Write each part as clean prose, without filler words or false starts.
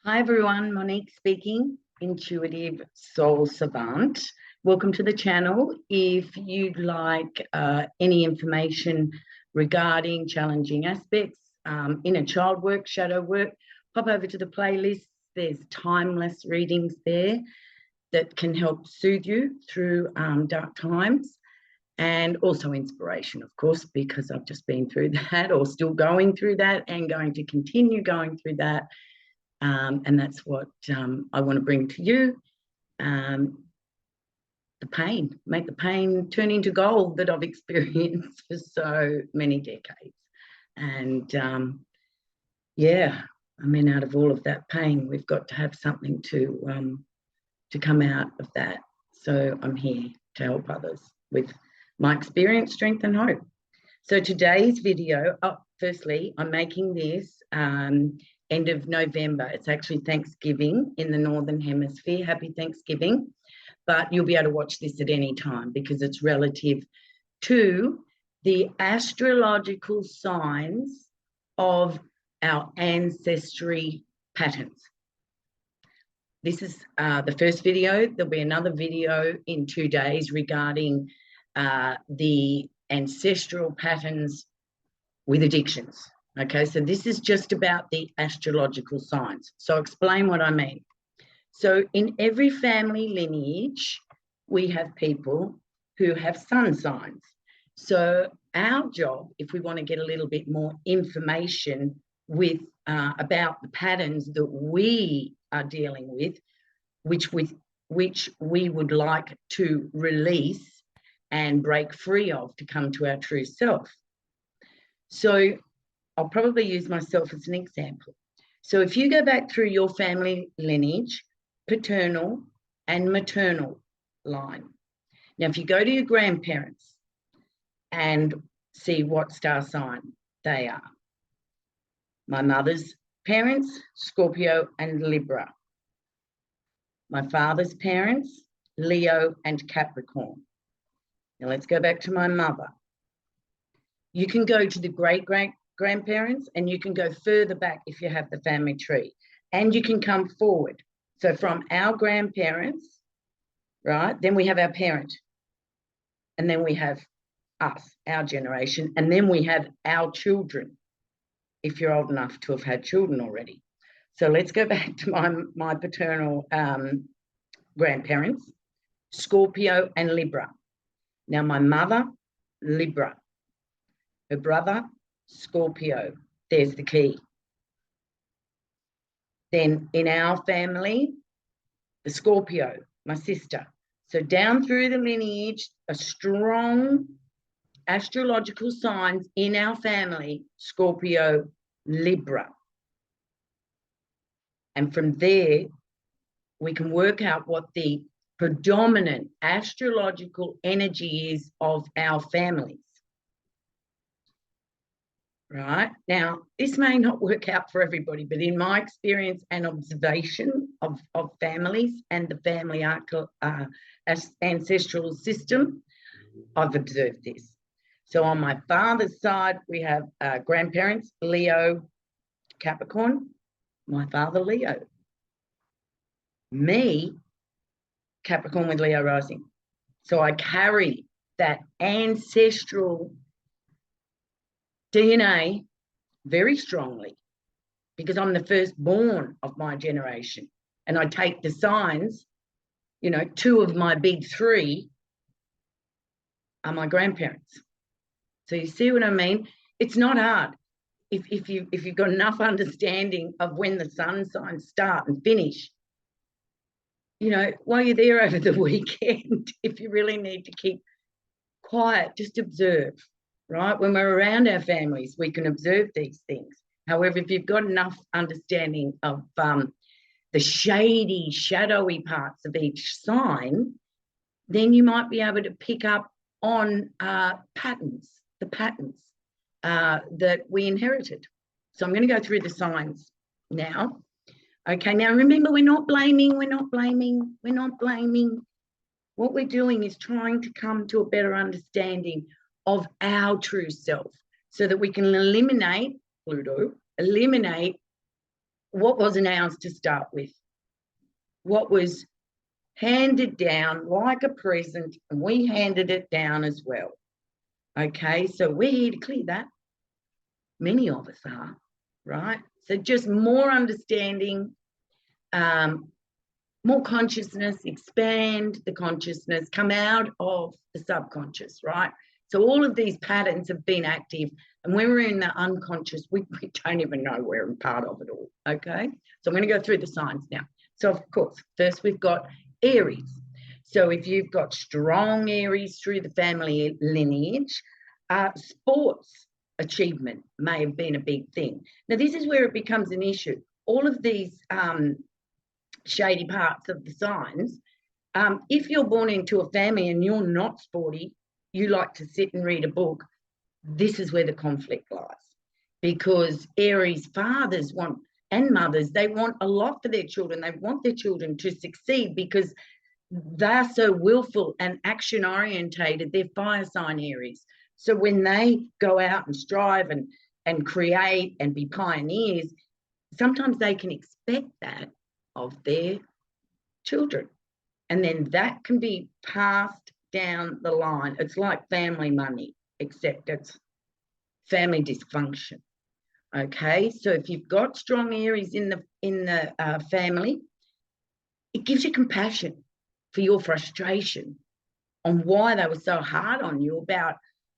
Hi everyone, Monique speaking, Intuitive Soul Savant. Welcome to the channel. If you'd like any information regarding challenging aspects, inner child work, shadow work, pop over to the playlist. There's timeless readings there that can help soothe you through dark times, and also inspiration, of course, because I've just been through that or still going through that and going to continue going through that. And that's what I want to bring to you. The pain, make the pain turn into gold that I've experienced for so many decades. And yeah, I mean, out of all of that pain, we've got to have something to come out of that. So I'm here to help others with my experience, strength, and hope. So today's video, firstly, I'm making this end of November. It's actually Thanksgiving in the Northern Hemisphere. Happy Thanksgiving. But you'll be able to watch this at any time because it's relative to the astrological signs of our ancestry patterns. This is the first video. There'll be another video in 2 days regarding the ancestral patterns with addictions. Okay, so this is just about the astrological signs. So I'll explain what I mean. So in every family lineage, we have people who have sun signs. So our job, if we want to get a little bit more information with about the patterns that we are dealing with, which we would like to release and break free of to come to our true self. So I'll probably use myself as an example. So if you go back through your family lineage, paternal and maternal line. Now, if you go to your grandparents and see what star sign they are. My mother's parents, Scorpio and Libra. My father's parents, Leo and Capricorn. Now let's go back to my mother. You can go to the great-grandparents and you can go further back if you have the family tree, and you can come forward. So from our grandparents, right, then we have our parent, and then we have us, our generation, and then we have our children, if you're old enough to have had children already. So let's go back to my paternal grandparents, Scorpio and Libra. Now my mother, Libra. Her brother, Scorpio. There's the key. Then in our family, the Scorpio, my sister. So down through the lineage, a strong astrological signs in our family, Scorpio, Libra. And from there, we can work out what the predominant astrological energy is of our families. Right? Now, this may not work out for everybody, but in my experience and observation of families and the family ancestral system, I've observed this. So on my father's side, we have grandparents, Leo, Capricorn, my father, Leo. Me, Capricorn with Leo rising. So I carry that ancestral DNA very strongly because I'm the firstborn of my generation, and I take the signs. You know, 2 of my big 3 are my grandparents. So you see what I mean? It's not hard if you've got enough understanding of when the sun signs start and finish. You know, while you're there over the weekend, if you really need to keep quiet, just observe. Right? When we're around our families, we can observe these things. However, if you've got enough understanding of the shady, shadowy parts of each sign, then you might be able to pick up on patterns, the patterns that we inherited. So I'm going to go through the signs now. Okay, now remember, we're not blaming. What we're doing is trying to come to a better understanding of our true self so that we can eliminate Pluto, eliminate what wasn't ours to start with, what was handed down like a present, and we handed it down as well. Okay, so we're here to clear that. Many of us are, right? So just more understanding, more consciousness, expand the consciousness, come out of the subconscious, right? So all of these patterns have been active, and when we're in the unconscious, we don't even know we're a part of it all, okay? So I'm going to go through the signs now. So, of course, first we've got Aries. So if you've got strong Aries through the family lineage, sports achievement may have been a big thing. Now, this is where it becomes an issue. All of these shady parts of the signs, if you're born into a family and you're not sporty, you like to sit and read a book, this is where the conflict lies. Because Aries fathers want, and mothers, they want a lot for their children. They want their children to succeed because they're so willful and action orientated. They're fire sign Aries. So when they go out and strive and create and be pioneers, sometimes they can expect that of their children. And then that can be passed down the line. It's like family money, except it's family dysfunction. Okay, so if you've got strong Aries in the family, it gives you compassion for your frustration on why they were so hard on you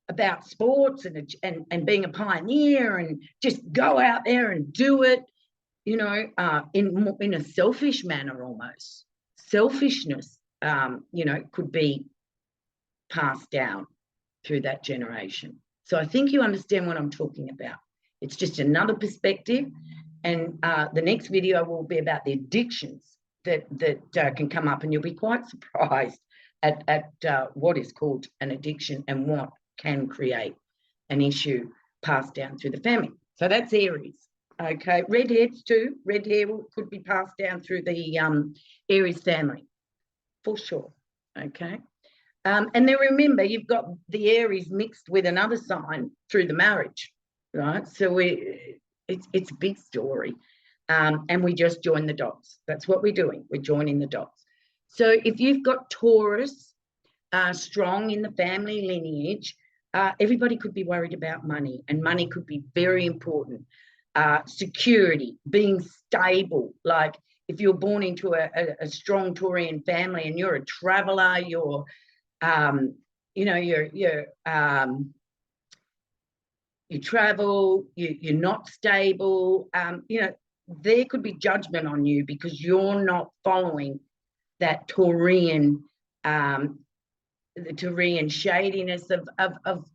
about sports and being a pioneer and just go out there and do it, you know, in a selfish manner almost. Selfishness, you know, could be passed down through that generation. So I think you understand what I'm talking about. It's just another perspective. And the next video will be about the addictions that can come up, and you'll be quite surprised at what is called an addiction and what can create an issue passed down through the family. So that's Aries. Okay, redheads too. Red hair could be passed down through the Aries family, for sure. Okay. And then remember, you've got the Aries mixed with another sign through the marriage, right? So it's a big story. And we just join the dots. That's what we're doing. We're joining the dots. So if you've got Taurus strong in the family lineage, everybody could be worried about money, and money could be very important. Security, being stable. Like if you're born into a strong Taurian family and you're a traveler, you're you know, you travel, you're not stable, you know, there could be judgment on you because you're not following that Taurian, the Taurian shadiness of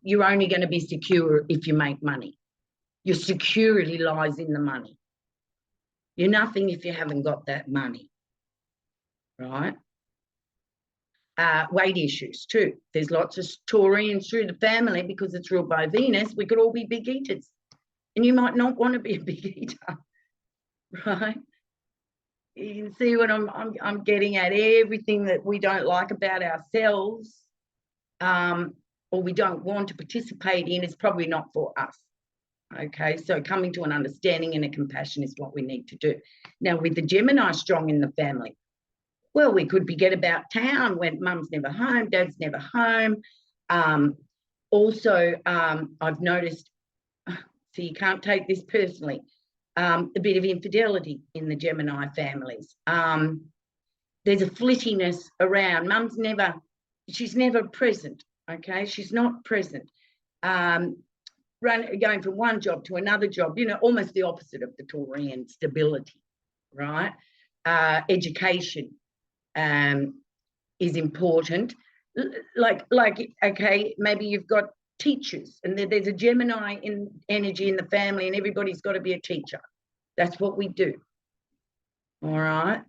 you're only going to be secure if you make money. Your security lies in the money. You're nothing if you haven't got that money, right? Weight issues too. There's lots of Taurians through the family because it's ruled by Venus. We could all be big eaters, and you might not want to be a big eater, right? You can see what I'm getting at. Everything that we don't like about ourselves, or we don't want to participate in, is probably not for us. Okay, so coming to an understanding and a compassion is what we need to do. Now, with the Gemini strong in the family, well, we could be get about town when mum's never home, dad's never home. Also, I've noticed, so you can't take this personally, a bit of infidelity in the Gemini families. There's a flittiness around. Mum's never, she's never present, okay? She's not present. Going from one job to another job, you know, almost the opposite of the Taurian stability, right? Education is important. Like, okay, maybe you've got teachers and there's a Gemini energy in the family and everybody's got to be a teacher. That's what we do. All right.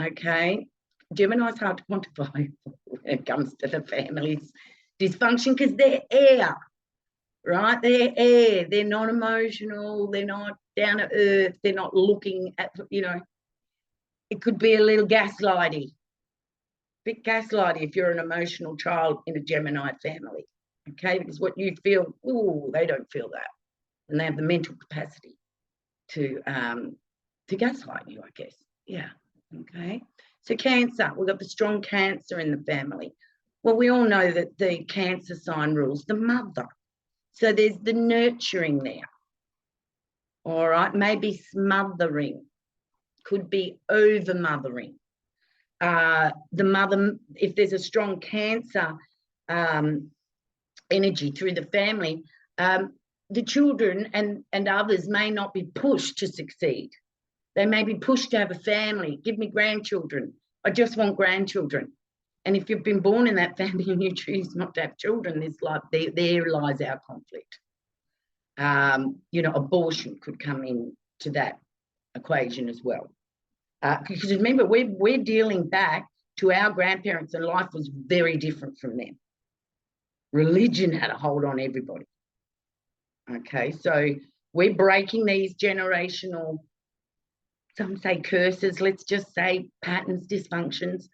Okay. Gemini's hard to quantify when it comes to the family's dysfunction because they're air. Right, they're air, they're not emotional, they're not down to earth, they're not looking at, you know, it could be a little gaslighty, bit gaslighty if you're an emotional child in a Gemini family, okay, because what you feel, oh, they don't feel that, and they have the mental capacity to to gaslight you, I guess. Yeah. Okay. So Cancer, we've got the strong Cancer in the family. Well, we all know that the Cancer sign rules the mother. So there's the nurturing there. All right. Maybe smothering. Could be over mothering. The mother, if there's a strong Cancer energy through the family, the children and others may not be pushed to succeed. They may be pushed to have a family. Give me grandchildren. I just want grandchildren. And if you've been born in that family and you choose not to have children, it's like there lies our conflict. You know, abortion could come into that equation as well. Because remember, we're dealing back to our grandparents, and life was very different from them. Religion had a hold on everybody. Okay, so we're breaking these generational, some say curses, let's just say patterns, dysfunctions.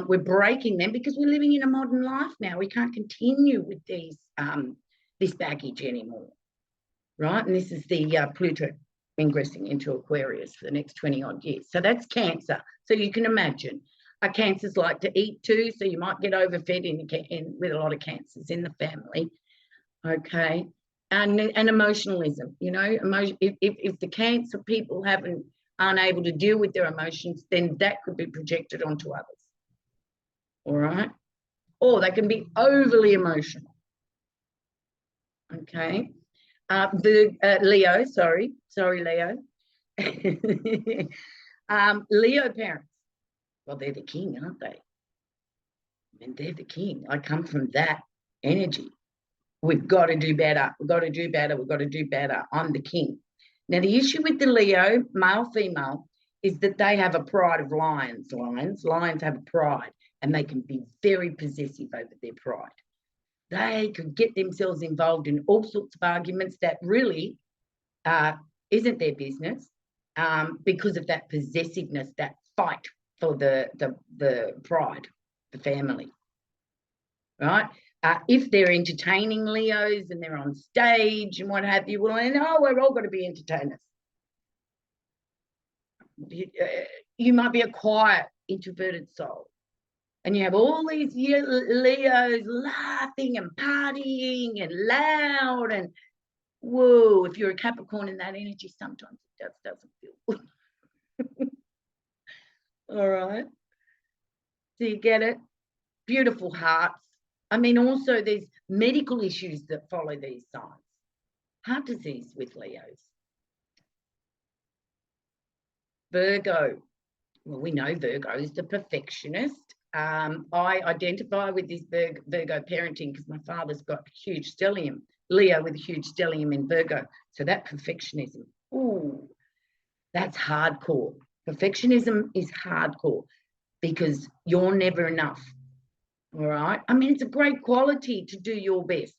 We're breaking them because we're living in a modern life now. We can't continue with these this baggage anymore, right? And this is the Pluto ingressing into Aquarius for the next 20 odd years. So that's Cancer. So you can imagine, Cancers like to eat too, so you might get overfed with a lot of Cancers in the family. Okay, and emotionalism. You know, if the Cancer people aren't able to deal with their emotions, then that could be projected onto others. All right, or they can be overly emotional. Okay, Leo, sorry, Leo. Leo parents. Well, they're the king, aren't they? I mean, they're the king. I come from that energy. We've got to do better. We've got to do better. We've got to do better. I'm the king. Now, the issue with the Leo, male, female, is that they have a pride of lions. Lions have a pride, and they can be very possessive over their pride. They could get themselves involved in all sorts of arguments that really isn't their business because of that possessiveness, that fight for the pride, the family, right? If they're entertaining Leos and they're on stage and what have you, well, we're all going to be entertainers. You might be a quiet, introverted soul, and you have all these Leos laughing and partying and loud and whoa. If you're a Capricorn in that energy, sometimes it just doesn't feel good. All right. So you get it? Beautiful hearts. I mean, also there's medical issues that follow these signs. Heart disease with Leos. Virgo. Well, we know Virgo is the perfectionist. I identify with this Virgo parenting because my father's got a huge stellium, Leo with a huge stellium in Virgo. So that perfectionism, ooh, that's hardcore. Perfectionism is hardcore because you're never enough. All right. I mean, it's a great quality to do your best.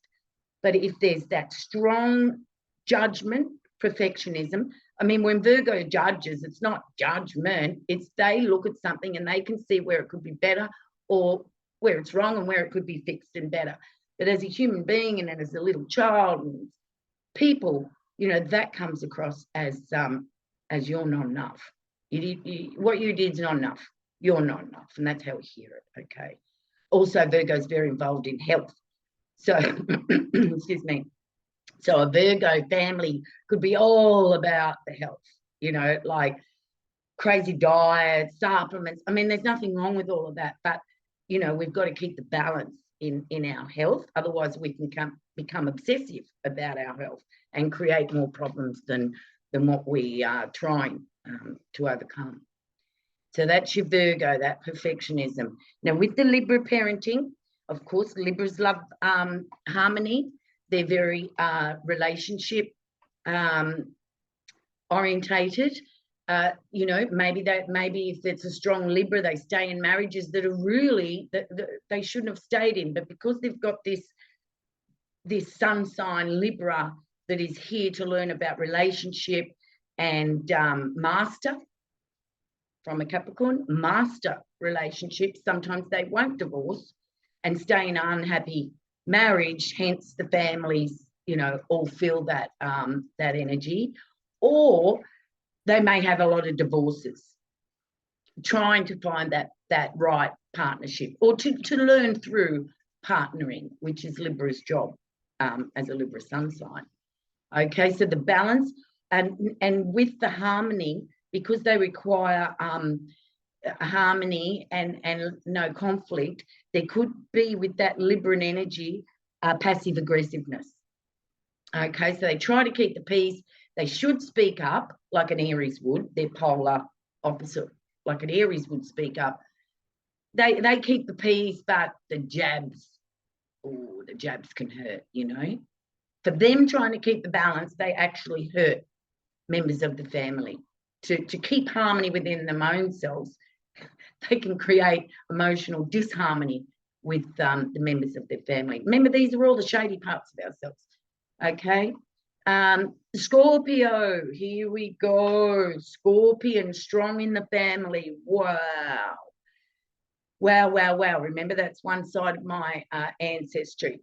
But if there's that strong judgment, perfectionism, I mean, when Virgo judges, it's not judgment. It's they look at something and they can see where it could be better or where it's wrong and where it could be fixed and better. But as a human being and as a little child and people, you know, that comes across as you're not enough. What you did is not enough. You're not enough. And that's how we hear it. Okay. Also, Virgo is very involved in health. So, excuse me. So a Virgo family could be all about the health, you know, like crazy diets, supplements. I mean, there's nothing wrong with all of that, but, you know, we've got to keep the balance in our health. Otherwise, we can become obsessive about our health and create more problems than what we are trying to overcome. So that's your Virgo, that perfectionism. Now, with the Libra parenting, of course, Libras love harmony. They're very relationship orientated. You know, maybe if it's a strong Libra, they stay in marriages that are really that they shouldn't have stayed in, but because they've got this sun sign Libra that is here to learn about relationship and master from a Capricorn, master relationships. Sometimes they won't divorce and stay in an unhappy marriage, hence the families, you know, all feel that that energy. Or they may have a lot of divorces, trying to find that right partnership, or to learn through partnering, which is Libra's job as a Libra sun sign. Okay, so the balance and with the harmony, because they require harmony and no conflict, there could be with that Libran energy passive aggressiveness. Okay, so they try to keep the peace. They should speak up like an Aries would. They're polar opposite, like an Aries would speak up. They keep the peace, but the jabs can hurt, you know. For them trying to keep the balance, they actually hurt members of the family. To keep harmony within their own selves, they can create emotional disharmony with the members of their family. Remember, these are all the shady parts of ourselves. Okay. Scorpio, here we go. Scorpion, strong in the family. Wow. Wow, wow, wow. Remember, that's one side of my ancestry.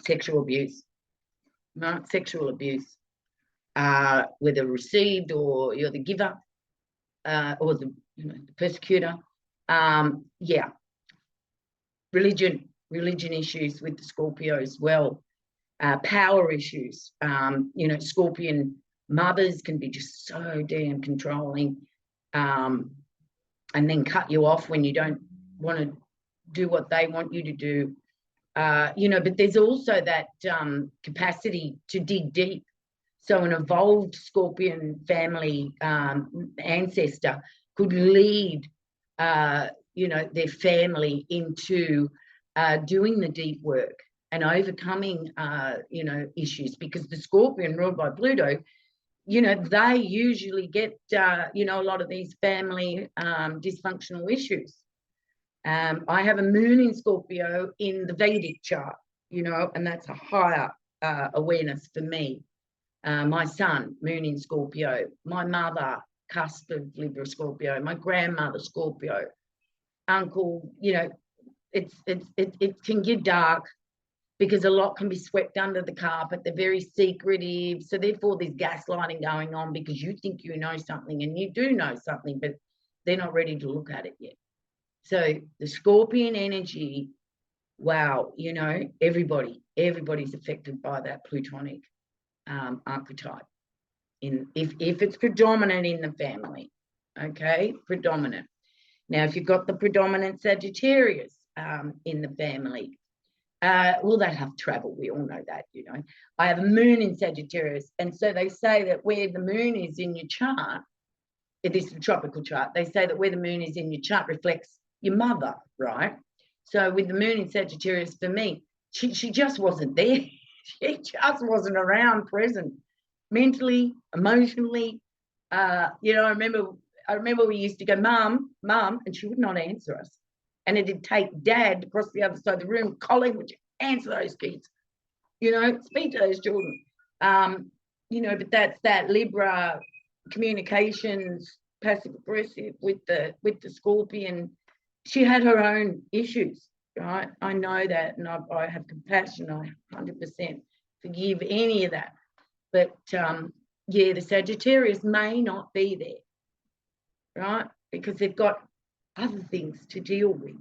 Sexual abuse. Right? Sexual abuse. Whether received or you're the giver or the persecutor. Yeah. Religion issues with the Scorpio as well. Power issues. Scorpion mothers can be just so damn controlling, and then cut you off when you don't want to do what they want you to do. But there's also that capacity to dig deep. So an evolved Scorpion family ancestor could lead, their family into doing the deep work and overcoming, issues, because the Scorpion ruled by Pluto, they usually get, a lot of these family dysfunctional issues. I have a moon in Scorpio in the Vedic chart, and that's a higher awareness for me. My son, moon in Scorpio, my mother, cusp of Libra Scorpio, my grandmother, Scorpio, uncle, it can get dark because a lot can be swept under the carpet. They're very secretive. So therefore there's gaslighting going on because you think you know something and you do know something, but they're not ready to look at it yet. So the Scorpion energy, wow, everybody's affected by that Plutonic archetype. If it's predominant in the family, okay, predominant. Now, if you've got the predominant Sagittarius in the family, well, they have travel. We all know that, I have a moon in Sagittarius, and so they say that where the moon is in your chart, this is a tropical chart, they say that where the moon is in your chart reflects your mother, right? So with the moon in Sagittarius, for me, she just wasn't there. She just wasn't around, present, mentally, emotionally. I remember we used to go, Mum, and she would not answer us. And it'd take Dad across the other side of the room, Colin, would you answer those kids? Speak to those children. But that's that Libra communications, passive aggressive with the Scorpion. She had her own issues, right? I know that, and I have compassion. I 100% forgive any of that. But the Sagittarius may not be there, right? Because they've got other things to deal with.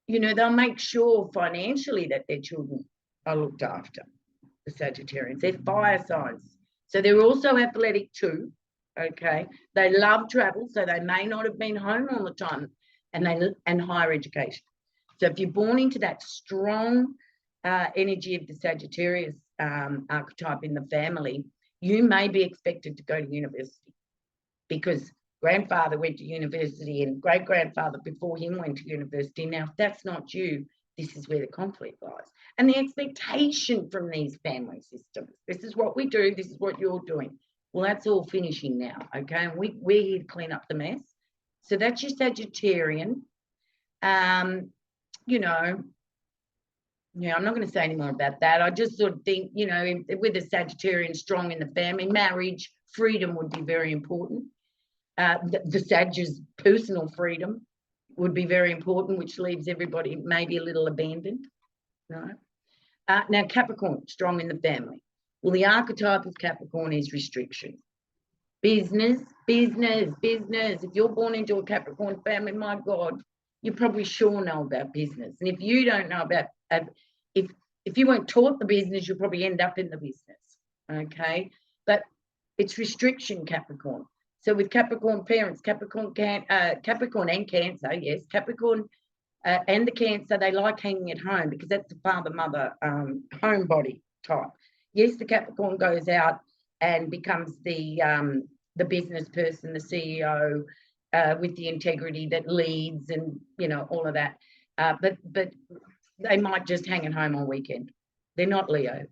They'll make sure financially that their children are looked after, the Sagittarians. They're fire signs. So they're also athletic too, okay? They love travel, so they may not have been home all the time, and higher education. So if you're born into that strong energy of the Sagittarius archetype in the family, you may be expected to go to university because grandfather went to university and great-grandfather before him went to university. Now, if that's not you, this is where the conflict lies. And the expectation from these family systems. This is what we do. This is what you're doing. Well, that's all finishing now, okay? And we're here to clean up the mess. So that's your Sagittarian. I'm not going to say any more about that. I just sort of think, with a Sagittarian strong in the family, marriage, freedom would be very important. The Sag's personal freedom would be very important, which leaves everybody maybe a little abandoned. Right? Now, Capricorn, strong in the family. Well, the archetype of Capricorn is restriction. Business, business, business. If you're born into a Capricorn family, my God, you probably sure know about business. And if you don't know about, if you weren't taught the business, you'll probably end up in the business, okay? But it's restriction, Capricorn. So with Capricorn parents, Capricorn and Cancer, yes, Capricorn and the Cancer, they like hanging at home because that's the father-mother homebody type. Yes, the Capricorn goes out and becomes the business person, the CEO, with the integrity that leads and, you know, all of that. But they might just hang at home on weekend. They're not Leo.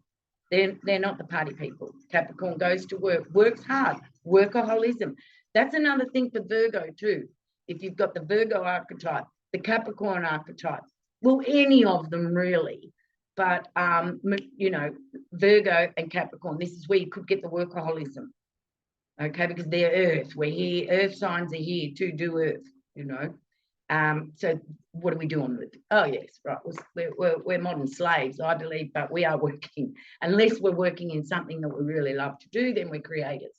They're not the party people. Capricorn goes to work, works hard, workaholism. That's another thing for Virgo too. If you've got the Virgo archetype, the Capricorn archetype, well, any of them really. But, you know, Virgo and Capricorn, this is where you could get the workaholism, okay, because they're Earth. We're here. Earth signs are here to do Earth, you know. So what are we doing with it? Oh, yes, right. We're modern slaves, I believe, but we are working. Unless we're working in something that we really love to do, then we're creators,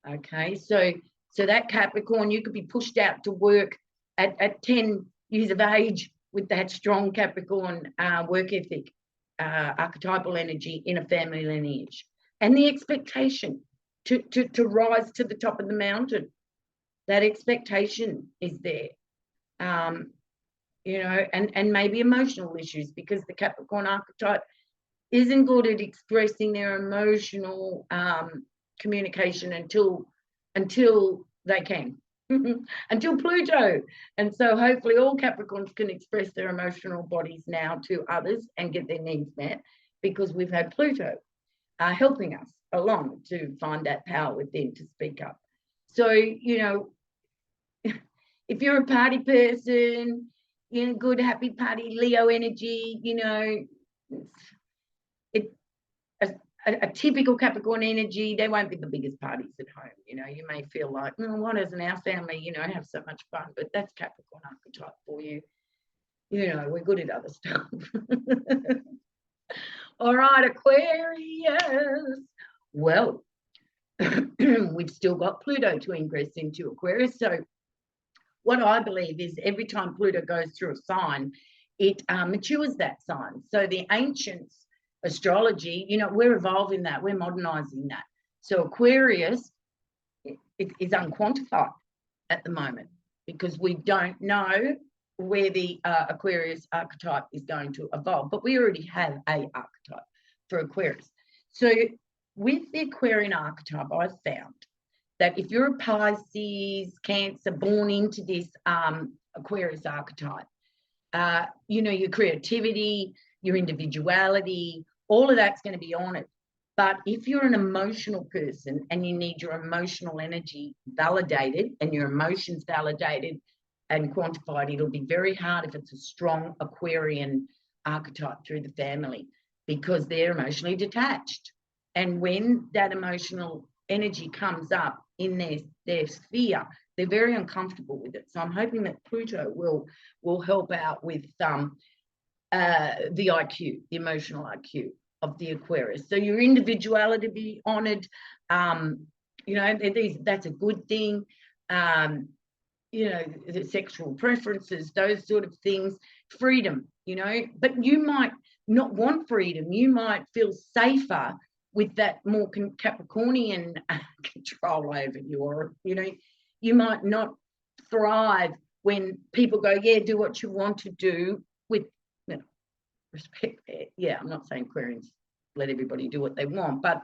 okay? So that Capricorn, you could be pushed out to work at 10 years of age with that strong Capricorn work ethic, archetypal energy in a family lineage, and the expectation to rise to the top of the mountain. That expectation is there, you know, and maybe emotional issues, because the Capricorn archetype isn't good at expressing their emotional communication until they can. Until Pluto. And so hopefully all Capricorns can express their emotional bodies now to others and get their needs met, because we've had Pluto helping us along to find that power within to speak up. So, you know, if you're a party person, you know, good, happy party, Leo energy, you know, a typical Capricorn energy, they won't be the biggest parties at home. You know, you may feel like, oh, why doesn't our family, you know, have so much fun? But that's Capricorn archetype for you. You know, we're good at other stuff. All right, Aquarius. Well, we've still got Pluto to ingress into Aquarius. So what I believe is every time Pluto goes through a sign, it matures that sign. So the ancients, astrology, you know, we're evolving that, we're modernizing that. So Aquarius is unquantified at the moment, because we don't know where the Aquarius archetype is going to evolve, but we already have a archetype for Aquarius. So with the Aquarian archetype, I've found that if you're a Pisces, Cancer, born into this Aquarius archetype, you know, your creativity, your individuality, all of that's going to be on it. But if you're an emotional person and you need your emotional energy validated and your emotions validated and quantified, it'll be very hard if it's a strong Aquarian archetype through the family, because they're emotionally detached. And when that emotional energy comes up in their sphere, they're very uncomfortable with it. So I'm hoping that Pluto will help out with the IQ, the emotional IQ of the Aquarius. So your individuality be honored, you know, that's a good thing. You know, the sexual preferences, those sort of things, freedom, you know, but you might not want freedom. You might feel safer with that more Capricornian control over you, or, you know, you might not thrive when people go, yeah, do what you want to do, with, you know, respect there. Yeah, I'm not saying Aquarians let everybody do what they want, but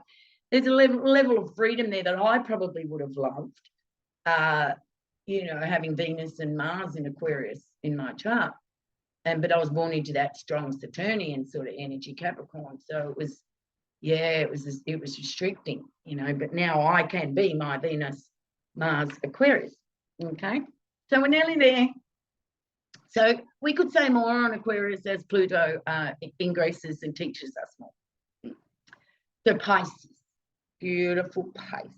there's a level of freedom there that I probably would have loved, you know, having Venus and Mars in Aquarius in my chart. But I was born into that strong Saturnian sort of energy, Capricorn. So it was, yeah, it was restricting, you know, but now I can be my Venus, Mars, Aquarius. Okay, so we're nearly there. So we could say more on Aquarius as Pluto ingresses and teaches us more. So Pisces, beautiful Pisces.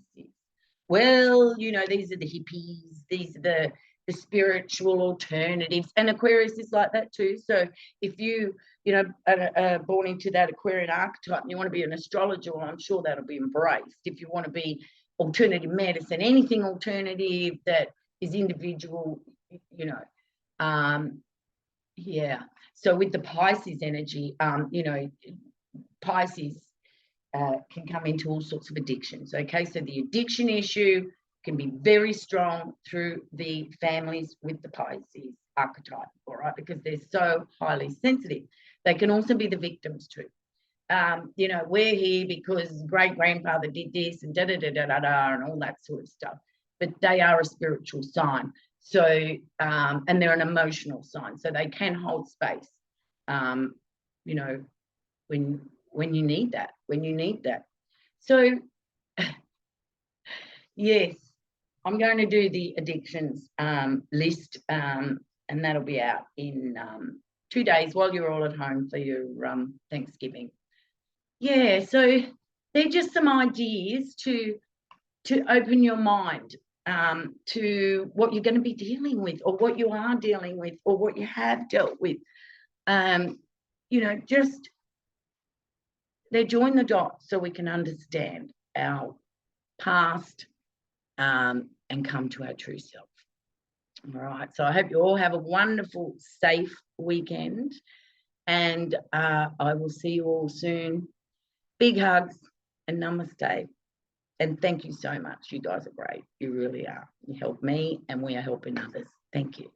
Well, you know, these are the hippies. These are the spiritual alternatives. And Aquarius is like that too. So if you are born into that Aquarian archetype and you want to be an astrologer, well, I'm sure that'll be embraced. If you want to be alternative medicine, anything alternative that is individual, yeah. So with the Pisces energy, Pisces can come into all sorts of addictions. Okay, so the addiction issue can be very strong through the families with the Pisces archetype, all right, because they're so highly sensitive. They can also be the victims too. We're here because great-grandfather did this and da-da-da-da-da-da and all that sort of stuff. But they are a spiritual sign. So, and they're an emotional sign. So they can hold space, when you need that, So, yes, I'm going to do the addictions list, and that'll be out in 2 days while you're all at home for your Thanksgiving. Yeah, so they're just some ideas to open your mind to what you're going to be dealing with, or what you are dealing with, or what you have dealt with. Just they join the dots so we can understand our past and come to our true self. All right, so I hope you all have a wonderful, safe weekend, and I will see you all soon. Big hugs and namaste. And thank you so much. You guys are great. You really are. You help me and we are helping others. Thank you.